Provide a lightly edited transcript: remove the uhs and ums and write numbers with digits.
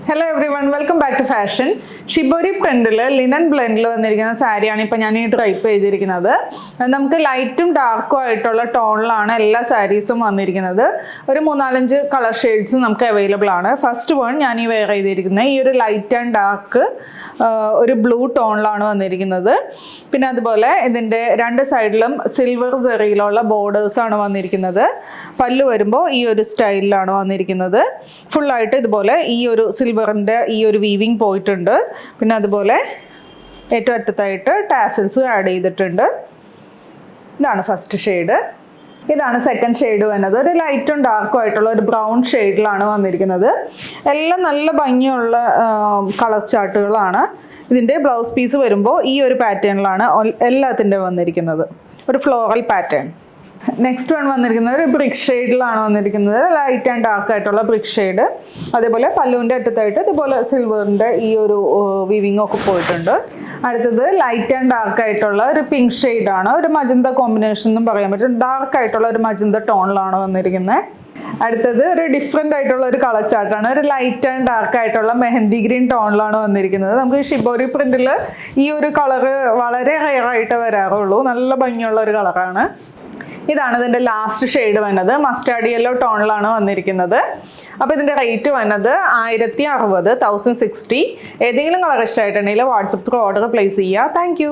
Hello everyone, welcome back to fashion. Shibori പ്രിന്റിൽ linen ബ്ലെൻഡിൽ വന്നിരിക്കുന്ന സാരിയാണ് ഇപ്പോൾ ഞാൻ ഈ ഡ്രൈപ്പ് ചെയ്തിരിക്കുന്നത്. നമുക്ക് ലൈറ്റും ഡാർക്കും ആയിട്ടുള്ള ടോണിലാണ് എല്ലാ സാരീസും വന്നിരിക്കുന്നത്. ഒരു 3-4 കളർ ഷെയ്ഡ്സ് നമുക്ക് അവൈലബിൾ ആണ്. ഫസ്റ്റ് വൺ ഞാൻ ഈ വെയർ ചെയ്തിരിക്കുന്നത് ഈ ഒരു ലൈറ്റ് ആൻഡ് ഡാർക്ക് ഒരു ബ്ലൂ ടോണിലാണ് വന്നിരിക്കുന്നത്. പിന്നെ അതുപോലെ ഇതിൻ്റെ രണ്ട് സൈഡിലും സിൽവർ സെറിയിലുള്ള ബോർഡേഴ്സാണ് വന്നിരിക്കുന്നത്. പല്ല് വരുമ്പോൾ ഈ ഒരു സ്റ്റൈലിലാണ് വന്നിരിക്കുന്നത്. ഫുള്ളായിട്ട് ഇതുപോലെ ഈ ഒരു സിൽവറിൻ്റെ ഈ ഒരു വീവിങ് പോയിട്ടുണ്ട്. പിന്നെ അതുപോലെ ഏറ്റവും അറ്റത്തായിട്ട് ടാസൽസ് ആഡ് ചെയ്തിട്ടുണ്ട്. ഇതാണ് ഫസ്റ്റ് ഷെയ്ഡ്. ഇതാണ് സെക്കൻഡ് ഷെയ്ഡ് വരുന്നത്. ഒരു ലൈറ്റും ഡാർക്കും ആയിട്ടുള്ള ഒരു ബ്രൗൺ ഷെയ്ഡിലാണ് വന്നിരിക്കുന്നത്. എല്ലാം നല്ല ഭംഗിയുള്ള കളർ ചാർട്ടുകളാണ്. ഇതിൻ്റെ ബ്ലൗസ് പീസ് വരുമ്പോൾ ഈ ഒരു പാറ്റേണിലാണ് എല്ലാത്തിൻ്റെ വന്നിരിക്കുന്നത്, ഒരു ഫ്ലോറൽ പാറ്റേൺ. നെക്സ്റ്റ് വൺ വന്നിരിക്കുന്നത് ഒരു ബ്രിക്ക് ഷെയ്ഡിലാണ് വന്നിരിക്കുന്നത്. ലൈറ്റ് ആൻഡ് ഡാർക്ക് ആയിട്ടുള്ള ബ്രിക്ക് ഷെയ്ഡ്. അതേപോലെ പല്ലുവിൻ്റെ അറ്റത്തായിട്ട് ഇതുപോലെ സിൽവറിൻ്റെ ഈ ഒരു വീവിങ് ഒക്കെ പോയിട്ടുണ്ട്. അടുത്തത് ലൈറ്റ് ആൻഡ് ഡാർക്ക് ആയിട്ടുള്ള ഒരു പിങ്ക് ഷെയ്ഡാണ്. ഒരു മജന്ത കോമ്പിനേഷൻ എന്നും പറയാൻ പറ്റും. ഡാർക്ക് ആയിട്ടുള്ള ഒരു മജന്ത ടോണിലാണ് വന്നിരിക്കുന്നത്. അടുത്തത് ഒരു ഡിഫറെൻ്റ് ആയിട്ടുള്ള ഒരു കളർ ചാർട്ടാണ്. ഒരു ലൈറ്റ് ആൻഡ് ഡാർക്ക് ആയിട്ടുള്ള മെഹന്തി ഗ്രീൻ ടോണിലാണ് വന്നിരിക്കുന്നത്. നമുക്ക് ഷിബോരി പ്രിന്റിൽ ഈ ഒരു കളറ് വളരെ റെയർ ആയിട്ട് വരാറുള്ളൂ. നല്ല ഭംഗിയുള്ള ഒരു കളറാണ്. ഇതാണ് ഇതിൻ്റെ ലാസ്റ്റ് ഷെയ്ഡ് വന്നത്. മസ്റ്റാർഡ് യെല്ലോ ടോണിലാണ് വന്നിരിക്കുന്നത്. അപ്പോൾ ഇതിൻ്റെ റേറ്റ് വന്നത് 1060, 1060. ഏതെങ്കിലും കളർ ഇഷ്ടമായിട്ടുണ്ടെങ്കിൽ വാട്സപ്പ് ത്രൂ ഓർഡർ പ്ലേസ് ചെയ്യുക. താങ്ക്